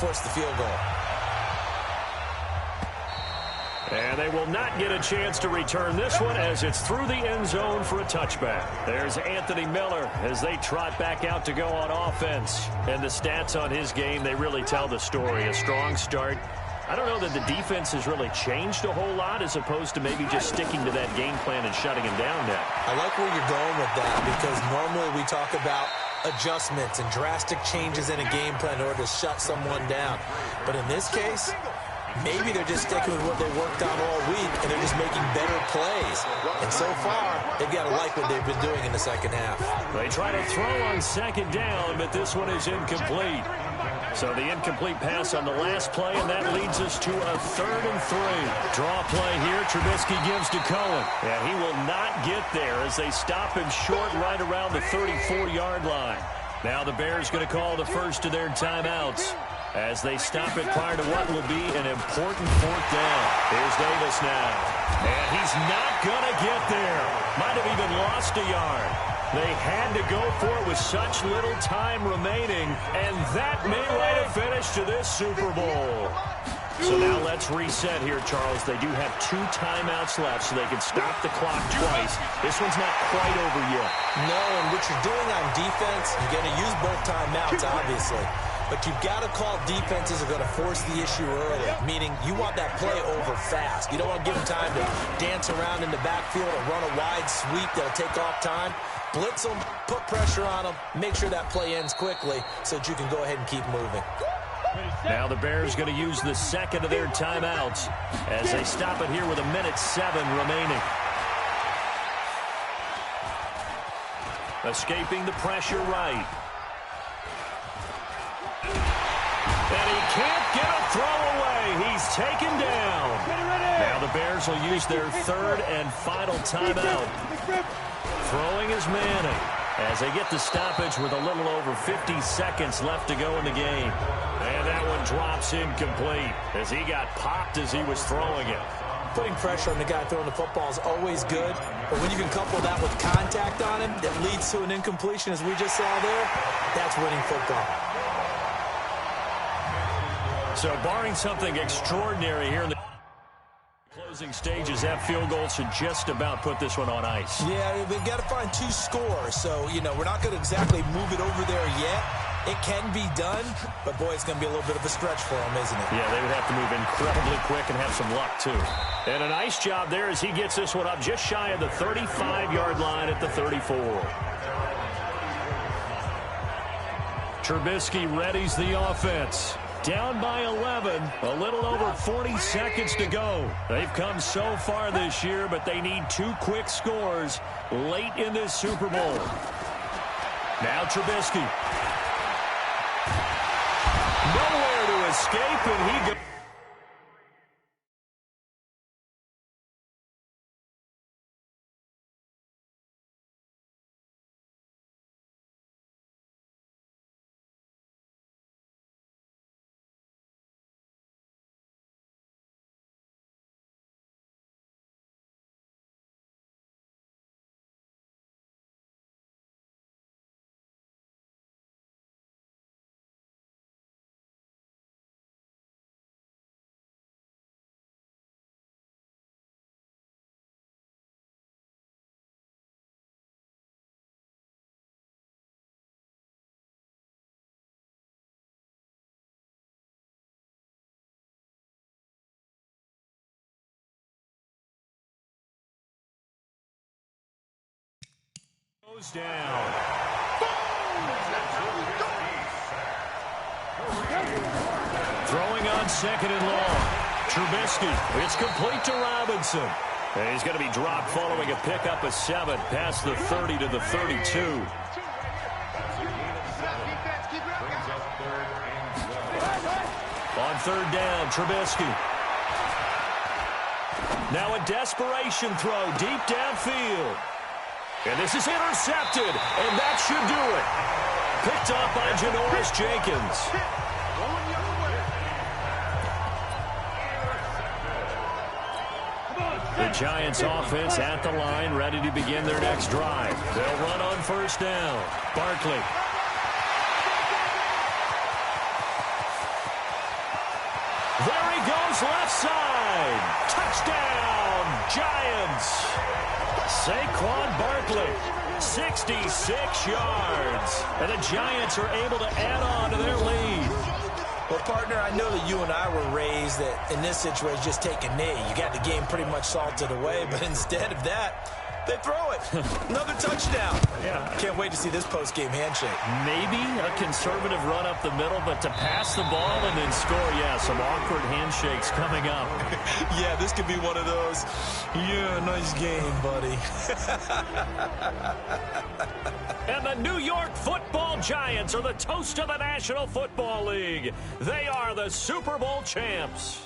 force the field goal. And they will not get a chance to return this one as it's through the end zone for a touchback. There's Anthony Miller as they trot back out to go on offense. And the stats on his game, they really tell the story. A strong start. I don't know that the defense has really changed a whole lot as opposed to maybe just sticking to that game plan and shutting him down now. I like where you're going with that because normally we talk about adjustments and drastic changes in a game plan in order to shut someone down. But in this case, maybe they're just sticking with what they worked on all week, and they're just making better plays. And so far, they've got to like what they've been doing in the second half. They try to throw on second down, but this one is incomplete. So the incomplete pass on the last play, and that leads us to a 3rd and 3. Draw play here. Trubisky gives to Cohen. And he will not get there as they stop him short right around the 34-yard line. Now the Bears going to call the first of their timeouts as they stop it prior to what will be an important 4th down. Here's Davis now. And he's not going to get there. Might have even lost a yard. They had to go for it with such little time remaining, and that may write a finish to this Super Bowl. So now let's reset here, Charles. They do have 2 timeouts left, so they can stop the clock twice. This one's not quite over yet. No, and what you're doing on defense, you're going to use both timeouts, obviously. But you've got to call defenses are going to force the issue early, meaning you want that play over fast. You don't want to give them time to dance around in the backfield or run a wide sweep that'll take off time. Blitz them, put pressure on them, make sure that play ends quickly so that you can go ahead and keep moving. Now the Bears going to use the second of their timeouts as they stop it here with 1:07 remaining. Escaping the pressure right. And he can't get a throw away. He's taken down. Now the Bears will use their 3rd and final timeout. Throwing is Manning as they get the stoppage with a little over 50 seconds left to go in the game. And that one drops incomplete as he got popped as he was throwing it. Putting pressure on the guy throwing the football is always good, but when you can couple that with contact on him that leads to an incompletion as we just saw there, that's winning football. So barring something extraordinary here in the closing stages, that field goal should just about put this one on ice. Yeah, they've got to find 2 scores. So, we're not going to exactly move it over there yet. It can be done, but, boy, it's going to be a little bit of a stretch for them, isn't it? Yeah, they would have to move incredibly quick and have some luck, too. And a nice job there as he gets this one up just shy of the 35-yard line at the 34. Trubisky readies the offense. Down by 11, a little over 40 seconds to go. They've come so far this year, but they need 2 quick scores late in this Super Bowl. Now Trubisky. Nowhere to escape, and he goes. Goes down. Throwing on 2nd and long. Trubisky. It's complete to Robinson. And he's going to be dropped following a pickup of 7 past the 30 to the 32. On 3rd down, Trubisky. Now a desperation throw deep downfield. And this is intercepted, and that should do it. Picked up by Janoris Jenkins. The Giants offense at the line, ready to begin their next drive. They'll run on 1st down. Barkley. There he goes, left side. Touchdown, Giants. Saquon Barkley, 66 yards. And the Giants are able to add on to their lead. Well, partner, I know that you and I were raised that in this situation, just take a knee. You got the game pretty much salted away, but instead of that, they throw it. Another touchdown. Yeah. Can't wait to see this post-game handshake. Maybe a conservative run up the middle, but to pass the ball and then score, yeah, some awkward handshakes coming up. Yeah, this could be one of those, yeah, nice game, buddy. And the New York Football Giants are the toast of the National Football League. They are the Super Bowl champs.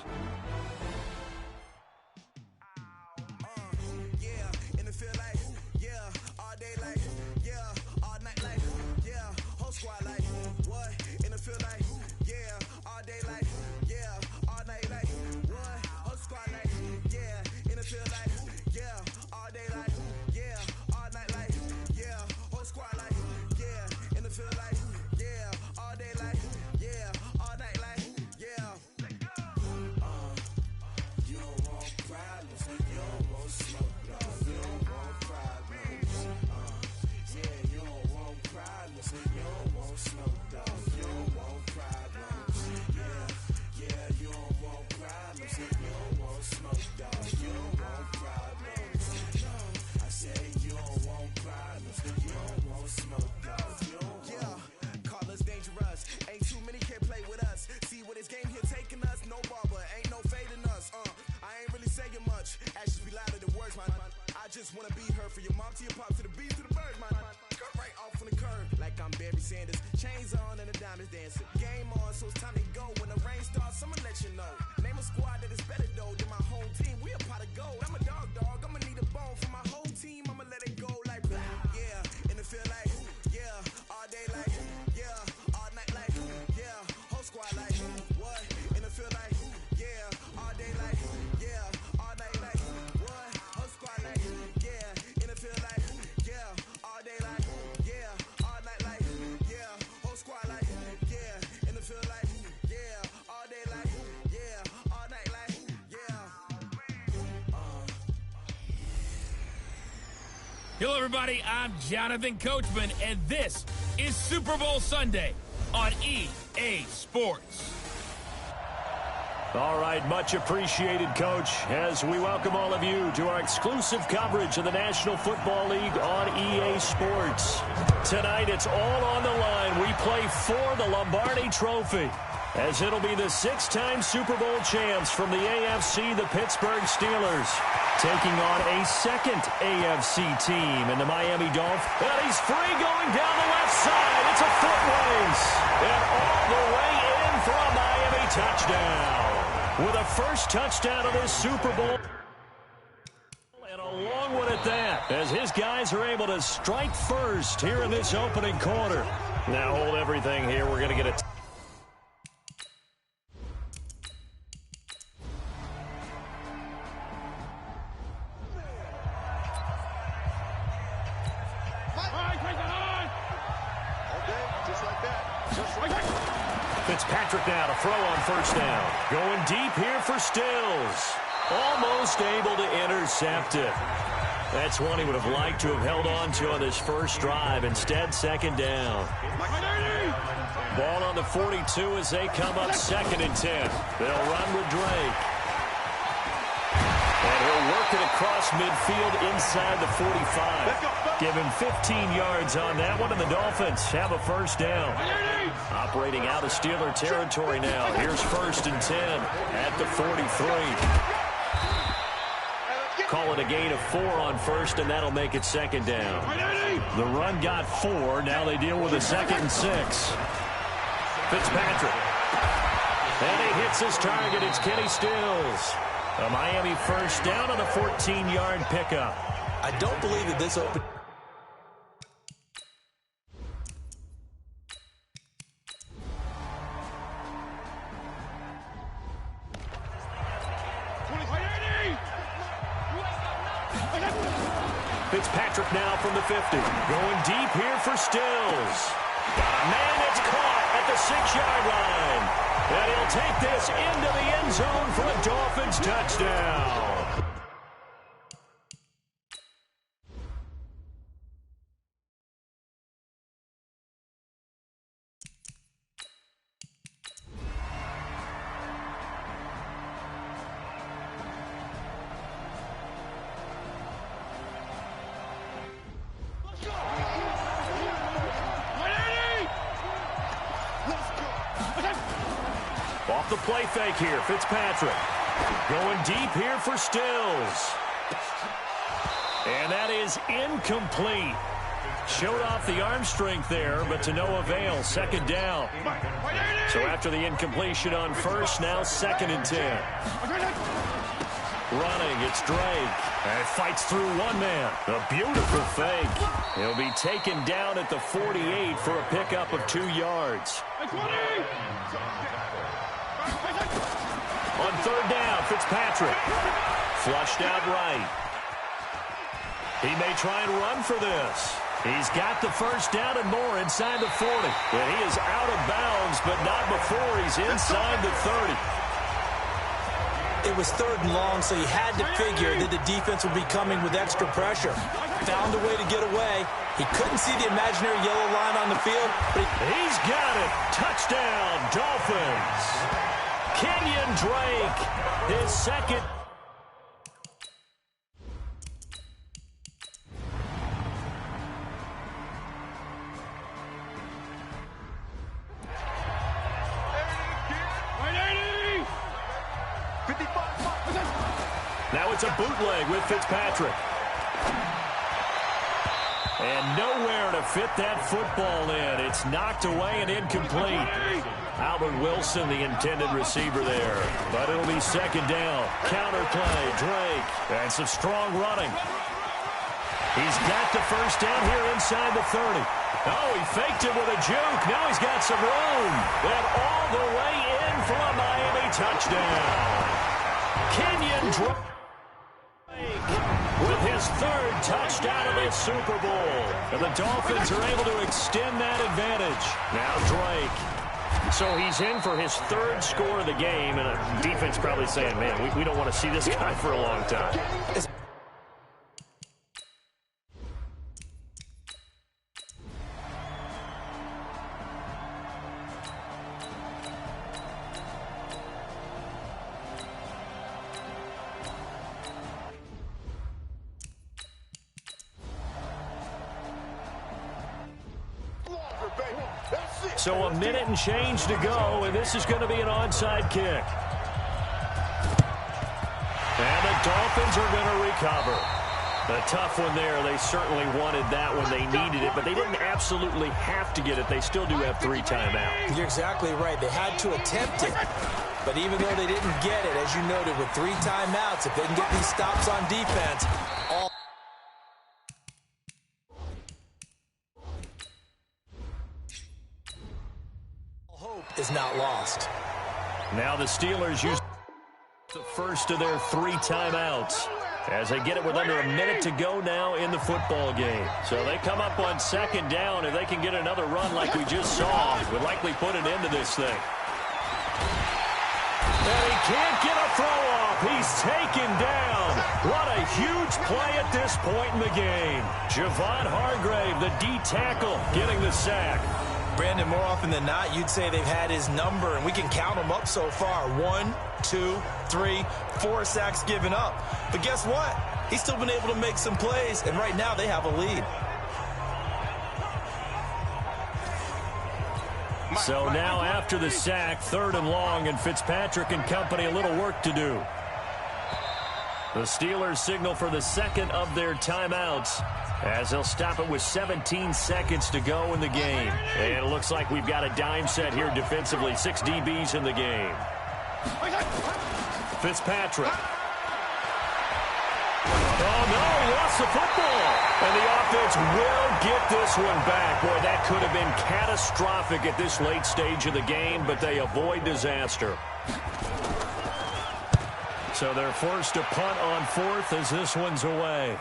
Hello, everybody. I'm Jonathan Coachman, and this is Super Bowl Sunday on EA Sports. All right, much appreciated, Coach, as we welcome all of you to our exclusive coverage of the National Football League on EA Sports. Tonight, it's all on the line. We play for the Lombardi Trophy, as it'll be the six-time Super Bowl champs from the AFC, the Pittsburgh Steelers, taking on a second AFC team in the Miami Dolphins. And he's free going down the left side. It's a foot race. And all the way in for a Miami touchdown. With a first touchdown of this Super Bowl. And a long one at that, as his guys are able to strike first here in this opening quarter. Now hold everything here. We're going to get a Fitzpatrick now to throw on first down. Going deep here for Stills. Almost able to intercept it. That's one he would have liked to have held on to on this first drive. Instead, second down. Ball on the 42 as they come up 2nd and 10. They'll run with Drake. And he'll work it across midfield inside the 45. Give him 15 yards on that one, and the Dolphins have a first down. Operating out of Steeler territory now. Here's 1st and 10 at the 43. Call it a gain of 4 on first, and that'll make it second down. The run got 4. Now they deal with a 2nd and 6. Fitzpatrick. And he hits his target. It's Kenny Stills. A Miami first down on a 14-yard pickup. I don't believe that this open. Fitzpatrick now from the 50. Going deep here for Stills. Got a man that's caught at the 6-yard line. And he'll take this into the end zone for a Dolphins touchdown. Off the play fake here, Fitzpatrick. Going deep here for Stills. And that is incomplete. Showed off the arm strength there, but to no avail. Second down. So after the incompletion on first, now 2nd and 10. Running, it's Drake. And it fights through one man. A beautiful fake. He'll be taken down at the 48 for a pickup of 2 yards. On 3rd down, Fitzpatrick. Flushed out right. He may try and run for this. He's got the first down and more inside the 40. And he is out of bounds, but not before he's inside the 30. It was 3rd and long, so you had to figure that the defense would be coming with extra pressure. Found a way to get away. He couldn't see the imaginary yellow line on the field, but he's got it. Touchdown, Dolphins. Kenyon Drake, his second. Now it's a bootleg with Fitzpatrick. And nowhere to fit that football in. It's knocked away and incomplete. Albert Wilson, the intended receiver there. But it'll be 2nd down. Counter play, Drake. And some strong running. He's got the first down here inside the 30. Oh, he faked it with a juke. Now he's got some room. And all the way in for a Miami touchdown. Kenyon Drake with his 3rd touchdown of the Super Bowl. And the Dolphins are able to extend that advantage. Now Drake. So he's in for his 3rd score of the game, and a defense probably saying, man, we don't want to see this guy for a long time. So a minute and change to go, and this is going to be an onside kick. And the Dolphins are going to recover. A tough one there. They certainly wanted that when they needed it, but they didn't absolutely have to get it. They still do have 3 timeouts. You're exactly right. They had to attempt it. But even though they didn't get it, as you noted, with 3 timeouts, if they can get these stops on defense, all hope is not lost. Now the Steelers use the first of their 3 timeouts as they get it with under a minute to go now in the football game. So they come up on 2nd down. If they can get another run like we just saw, would likely put an end to this thing. And he can't get a throw off. He's taken down. What a huge play at this point in the game. Javon Hargrave, the D tackle, getting the sack. Brandon, more often than not, you'd say they've had his number, and we can count them up so far. 1, 2, 3, 4 sacks given up. But guess what? He's still been able to make some plays, and right now they have a lead. So now after the sack, 3rd and long, and Fitzpatrick and company a little work to do. The Steelers signal for the 2nd of their timeouts as they'll stop it with 17 seconds to go in the game. And it looks like we've got a dime set here defensively. 6 DBs in the game. Fitzpatrick. Oh, no, he lost the football. And the offense will get this one back. Boy, that could have been catastrophic at this late stage of the game, but they avoid disaster. So they're forced to punt on 4th as this one's away.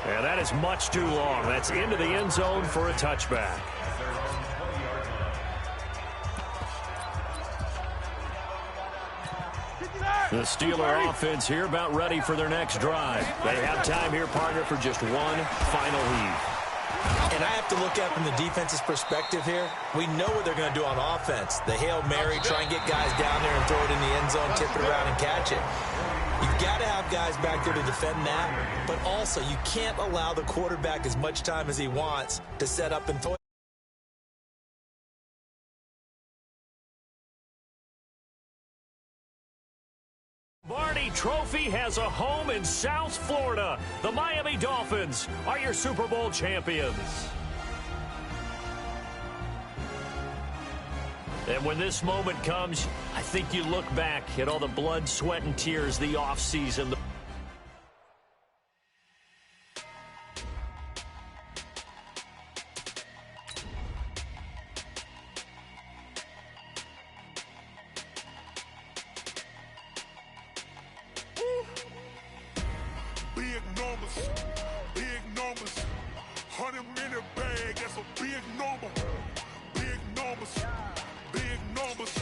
And that is much too long. That's into the end zone for a touchback. The Steeler offense here about ready for their next drive. They have time here, partner, for just one final heave. And I have to look at from the defense's perspective here. We know what they're going to do on offense. The Hail Mary, try and get guys down there and throw it in the end zone, tip it around and catch it. You've got to have guys back there to defend that, but also you can't allow the quarterback as much time as he wants to set up and throw. Lombardi Trophy has a home in South Florida. The Miami Dolphins are your Super Bowl champions. And when this moment comes, I think you look back at all the blood, sweat, and tears the offseason. Big numbers, 100-minute bag, that's a big number. Big numbers,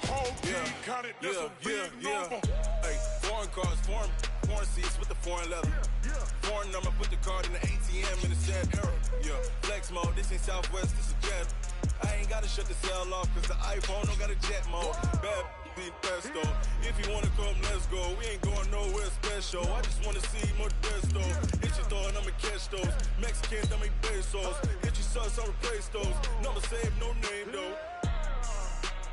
whole team counted, that's a big number. Hey, foreign cars, foreign seats with the foreign leather. Foreign number, put the card in the ATM in the sad era. Yeah, flex mode, this ain't Southwest, this is Jet. I ain't gotta shut the cell off, cause the iPhone don't got a jet mode. Bad pesto. If you wanna come, let's go. We ain't going nowhere special. I just wanna see more pesto. Hit your thought, I'ma catch those. Mexican, I'ma pesos. Hit your sauce, I'll replace those. Number save, no name though.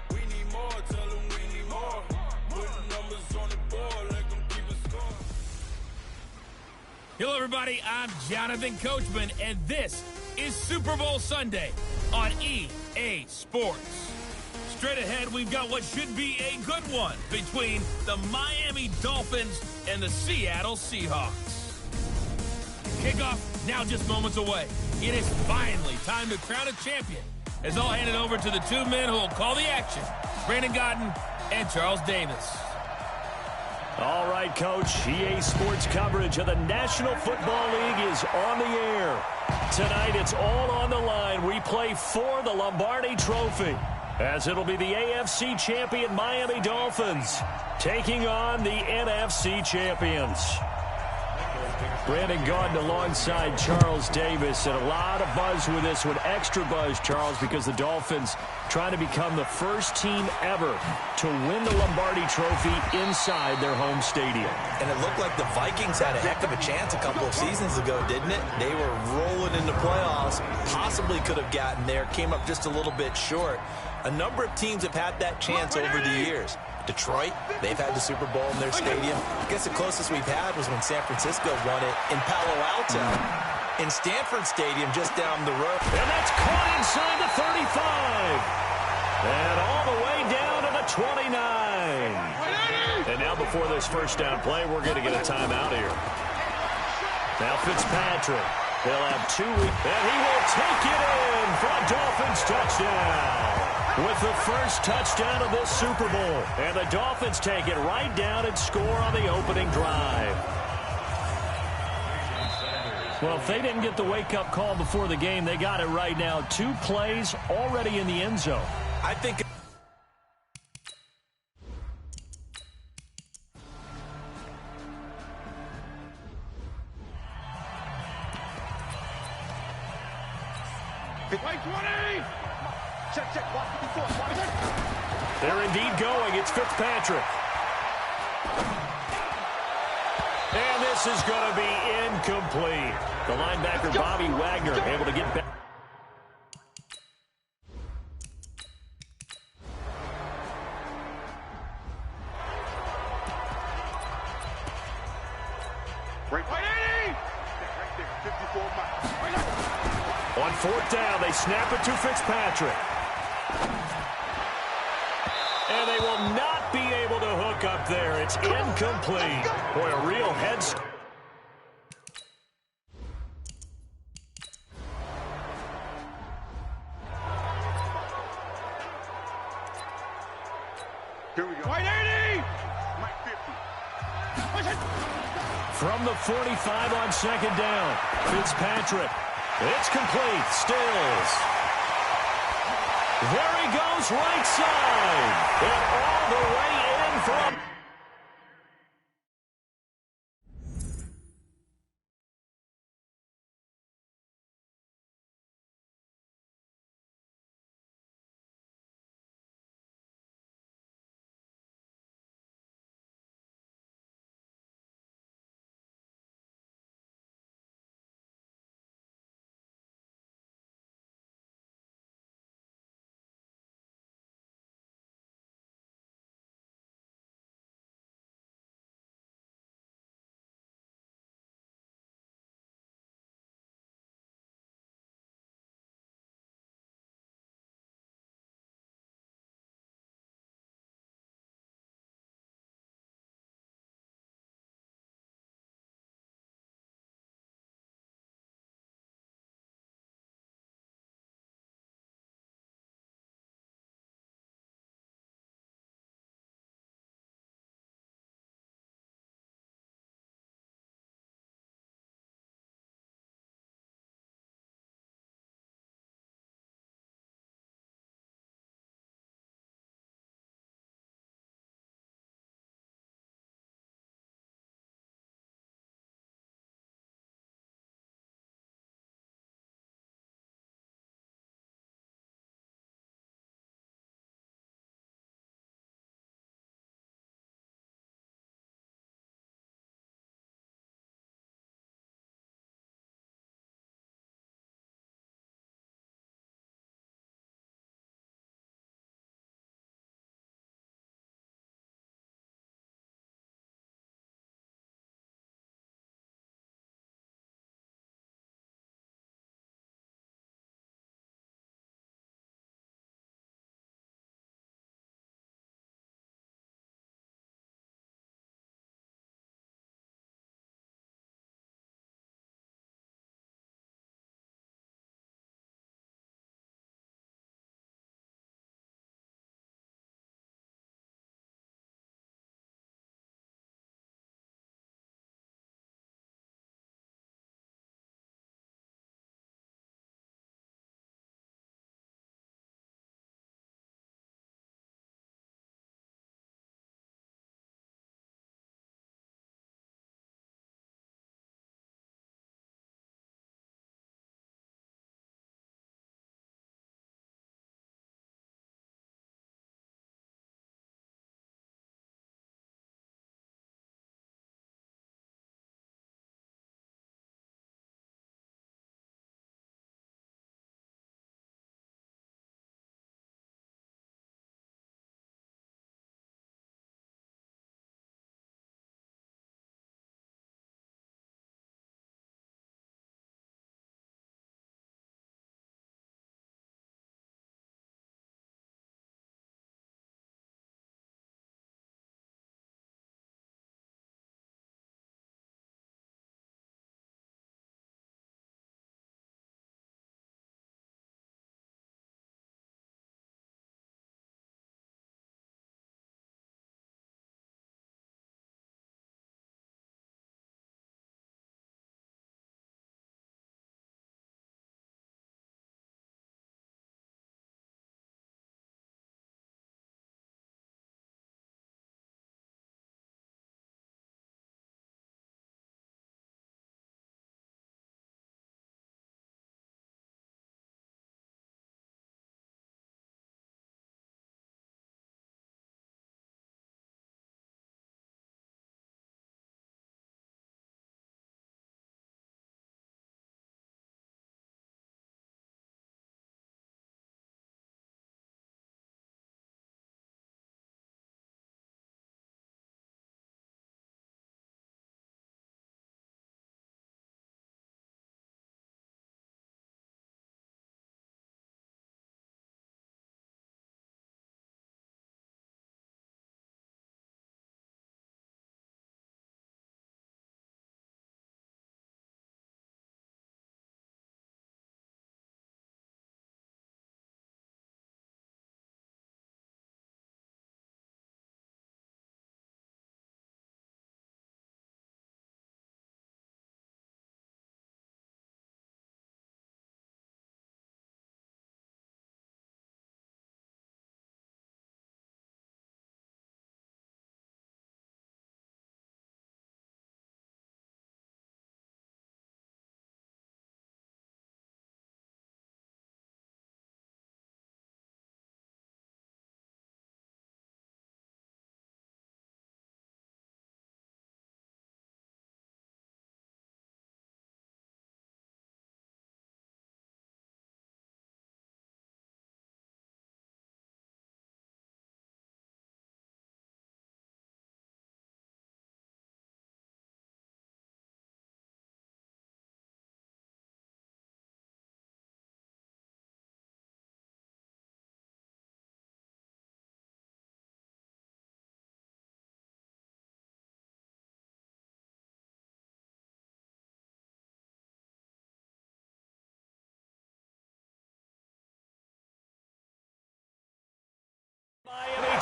We need more, tell them we need more. Putting numbers on the board, like them keep it score. Hello, everybody. I'm Jonathan Coachman, and this is Super Bowl Sunday on EA Sports. Straight ahead, we've got what should be a good one between the Miami Dolphins and the Seattle Seahawks. Kickoff now just moments away. It is finally time to crown a champion, as I'll hand it over to the two men who will call the action, Brandon Gaudin and Charles Davis. All right, Coach. EA Sports coverage of the National Football League is on the air. Tonight, it's all on the line. We play for the Lombardi Trophy, as it'll be the AFC champion Miami Dolphins taking on the NFC champions. Brandon Gaudin alongside Charles Davis, and a lot of buzz with this one. Extra buzz, Charles, because the Dolphins trying to become the first team ever to win the Lombardi Trophy inside their home stadium. And it looked like the Vikings had a heck of a chance a couple of seasons ago, didn't it? They were rolling in the playoffs, possibly could have gotten there, came up just a little bit short. A number of teams have had that chance over the years. Detroit, they've had the Super Bowl in their stadium. I guess the closest we've had was when San Francisco won it in Palo Alto, in Stanford Stadium just down the road. And that's caught inside the 35. And all the way down to the 29. And now before this first down play, we're going to get a timeout here. Now Fitzpatrick. They'll have 2 weeks, and he will take it in for a Dolphins touchdown. With the first touchdown of this Super Bowl. And the Dolphins take it right down and score on the opening drive. Well, if they didn't get the wake-up call before the game, they got it right now. 2 plays already in the end zone. I think... They're indeed going. It's Fitzpatrick. And this is going to be incomplete. The linebacker, Bobby Wagner, able to get back. On 4th down, they snap it to Fitzpatrick. And they will not be able to hook up there. It's incomplete. Boy, a real head start. Here we go. From the 45 on 2nd down, Fitzpatrick. It's complete. Stills. There he goes, right side. And all the way in from...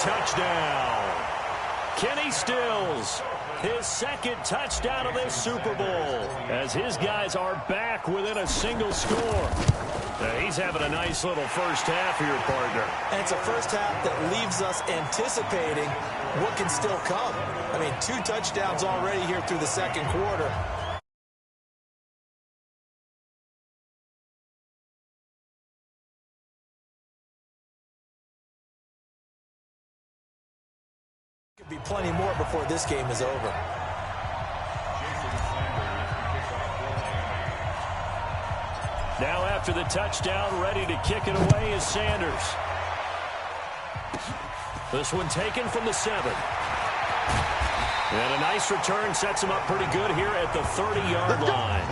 touchdown. Kenny Stills, his second touchdown of this Super Bowl, as his guys are back within a single score. He's having a nice little first half here, partner. And it's a first half that leaves us anticipating what can still come. I mean, 2 touchdowns already here through the second quarter. Could be plenty more before this game is over. Now after the touchdown, ready to kick it away is Sanders. This one taken from the 7. And a nice return sets him up pretty good here at the 30-yard line.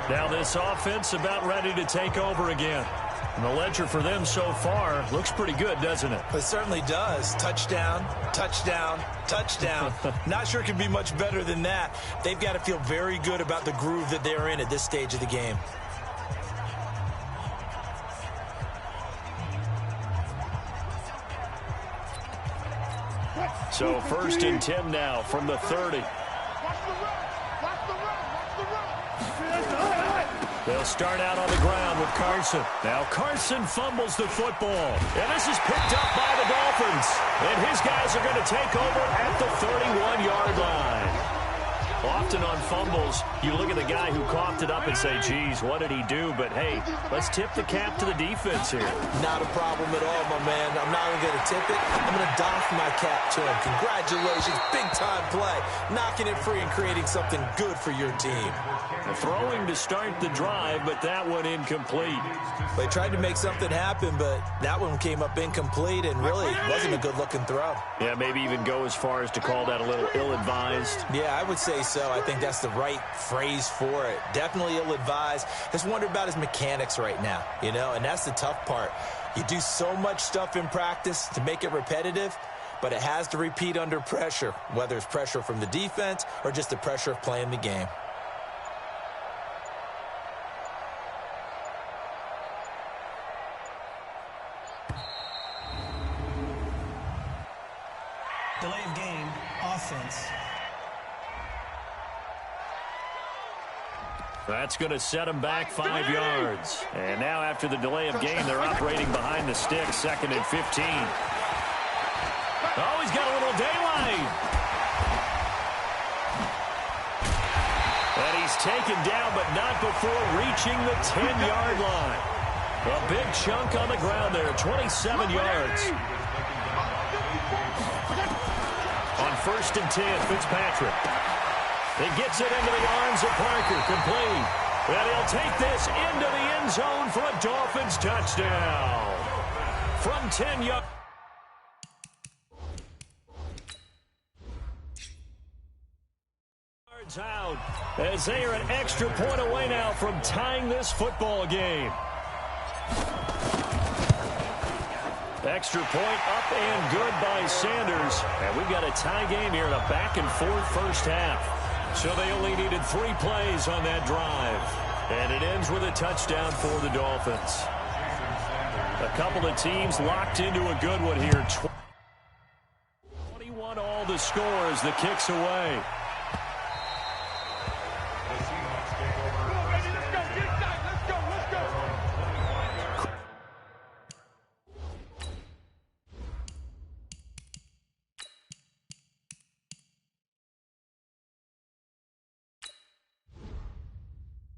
Now this offense about ready to take over again. And the ledger for them so far looks pretty good, doesn't it? It certainly does. Touchdown, touchdown, touchdown. Not sure it can be much better than that. They've got to feel very good about the groove that they're in at this stage of the game. So 1st and 10 now from the 30. They'll start out on the ground with Carson. Now Carson fumbles the football. And this is picked up by the Dolphins. And his guys are going to take over at the 31-yard line. Often on fumbles, you look at the guy who coughed it up and say, geez, what did he do? But, hey, let's tip the cap to the defense here. Not a problem at all, my man. I'm not even going to tip it. I'm going to doff my cap to him. Congratulations. Big-time play. Knocking it free and creating something good for your team. Throwing to start the drive, but that one incomplete. They tried to make something happen, but that one came up incomplete and really wasn't a good-looking throw. Yeah, maybe even go as far as to call that a little ill-advised. Yeah, I would say so. I think that's the right phrase for it. Definitely ill-advised. Just wonder about his mechanics right now, you know, and that's the tough part. You do so much stuff in practice to make it repetitive, but it has to repeat under pressure, whether it's pressure from the defense or just the pressure of playing the game. Delay of game, offense. That's going to set them back 5 yards. And now after the delay of game, they're operating behind the sticks, 2nd and 15. Oh, he's got a little daylight. And he's taken down, but not before reaching the 10-yard line. A big chunk on the ground there, 27 yards. On 1st and 10, Fitzpatrick. He gets it into the arms of Parker, complete. And he'll take this into the end zone for a Dolphins touchdown. From 10 yards. Out as they are an extra point away now from tying this football game. Extra point up and good by Sanders. And we've got a tie game here in a back-and-forth first half. So they only needed 3 plays on that drive. And it ends with a touchdown for the Dolphins. A couple of teams locked into a good one here. 21 all the score as the kick's away.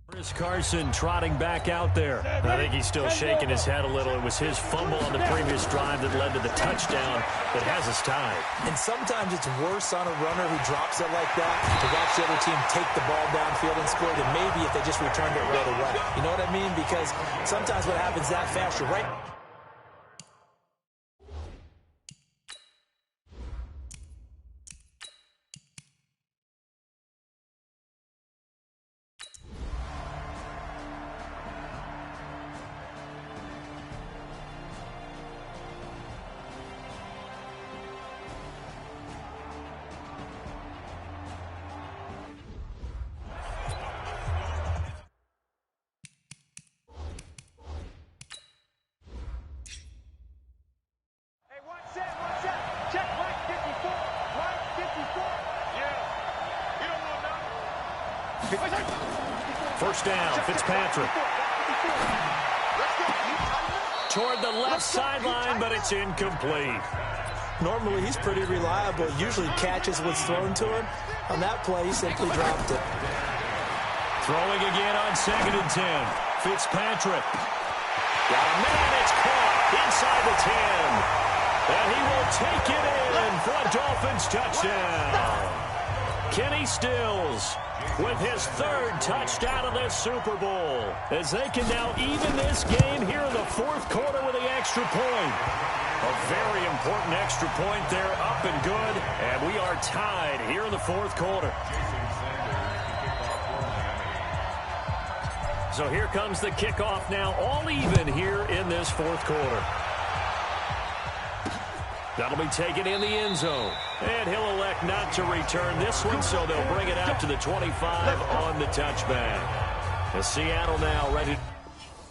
Chris Carson trotting back out there. I think he's still shaking his head a little. It was his fumble on the previous drive that led to the touchdown that has us tied. And sometimes it's worse on a runner who drops it like that to watch the other team take the ball downfield and score than maybe if they just returned it right away. You know what I mean? Because sometimes what happens that fast, you're right. First down, Fitzpatrick. Toward the left sideline, but it's incomplete. Normally, he's pretty reliable. Usually catches what's thrown to him. On that play, he simply dropped it. Throwing again on 2nd and 10. Fitzpatrick. Got a man. It's caught inside the 10. And he will take it in for a Dolphins touchdown. Kenny Stills with his 3rd touchdown of this Super Bowl, as they can now even this game here in the 4th quarter with the extra point. A very important extra point there, up and good, and we are tied here in the 4th quarter. So here comes the kickoff now, all even here in this 4th quarter. That'll be taken in the end zone. And he'll elect not to return this one, so they'll bring it out to the 25 on the touchback. The Seattle now ready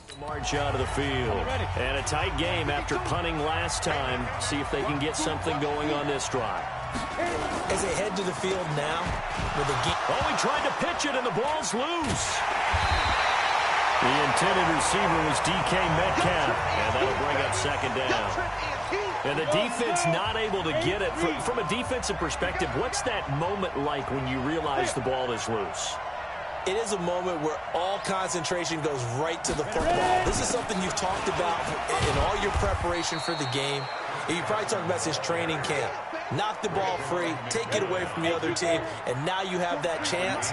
to march out of the field. And a tight game after punting last time. See if they can get something going on this drive. As they head to the field now with a game. Oh, he tried to pitch it, and the ball's loose. The intended receiver was DK Metcalf, and that'll bring up 2nd down. And the defense not able to get it. From a defensive perspective, what's that moment like when you realize the ball is loose? It is a moment where all concentration goes right to the football. This is something you've talked about in all your preparation for the game. And you probably talked about since training camp. Knock the ball free, take it away from the other team, and now you have that chance.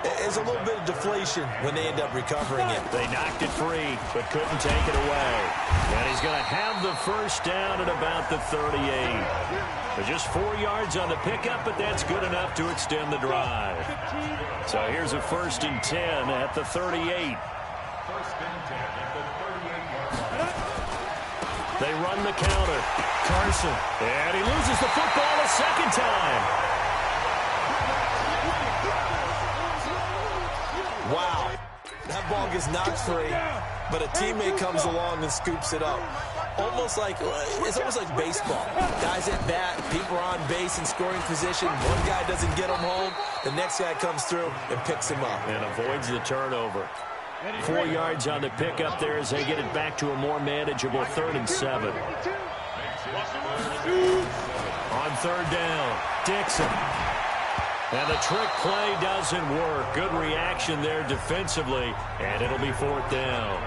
It's a little bit of deflation when they end up recovering it. They knocked it free, but couldn't take it away. And he's going to have the first down at about the 38. Just 4 yards on the pickup, but that's good enough to extend the drive. So here's a 1st and 10 at the 38. They run the counter. Carson. And he loses the football a 2nd time. Wow. That ball gets knocked free, but a teammate comes along and scoops it up. It's almost like baseball. Guys at bat, people are on base in scoring position. One guy doesn't get him home. The next guy comes through and picks him up. And avoids the turnover. 4 yards on the pickup there as they get it back to a more manageable 3rd and 7. On 3rd down, Dixon. And the trick play doesn't work. Good reaction there defensively, and it'll be 4th down.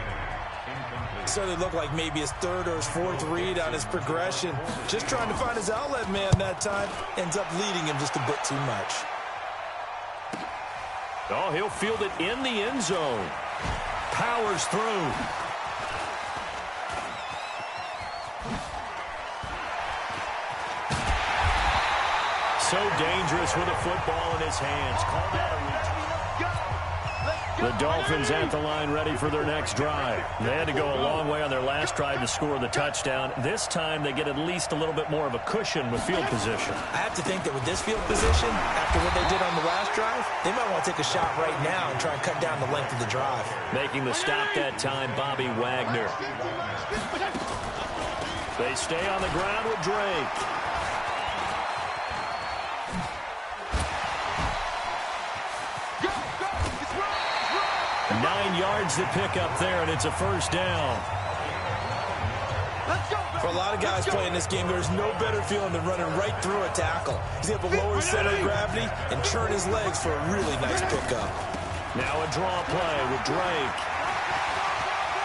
Certainly looked like maybe his 3rd or his 4th read on his progression. Just trying to find his outlet man that time. Ends up leading him just a bit too much. Oh, he'll field it in the end zone. Powers through. So dangerous with a football in his hands. Call that a reach. The Dolphins at the line ready for their next drive. They had to go a long way on their last drive to score the touchdown. This time they get at least a little bit more of a cushion with field position. I have to think that with this field position, after what they did on the last drive, they might want to take a shot right now and try and cut down the length of the drive. Making the stop that time, Bobby Wagner. They stay on the ground with Drake. Yards to pick up there, and it's a 1st down. For a lot of guys playing this game, there's no better feeling than running right through a tackle. He's able to lower his center of gravity and turn his legs for a really nice pickup. Now a draw play with Drake.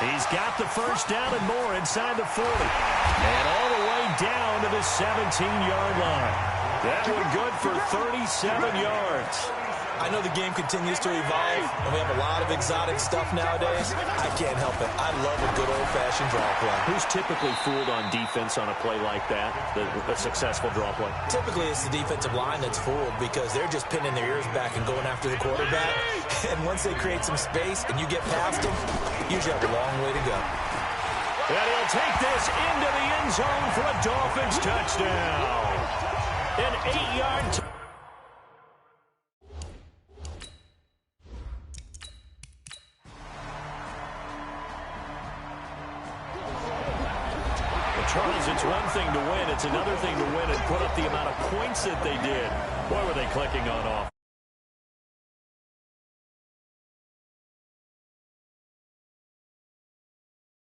He's got the 1st down and more inside the 40. And all the way down to the 17-yard line. That one good for 37 yards. I know the game continues to evolve, and we have a lot of exotic stuff nowadays. I can't help it. I love a good old-fashioned draw play. Who's typically fooled on defense on a play like that, the successful draw play? Typically, it's the defensive line that's fooled because they're just pinning their ears back and going after the quarterback. And once they create some space and you get past them, you usually have a long way to go. And he'll take this into the end zone for a Dolphins touchdown. An 8-yard Charles, it's one thing to win. It's another thing to win and put up the amount of points that they did. Boy, were they clicking on off.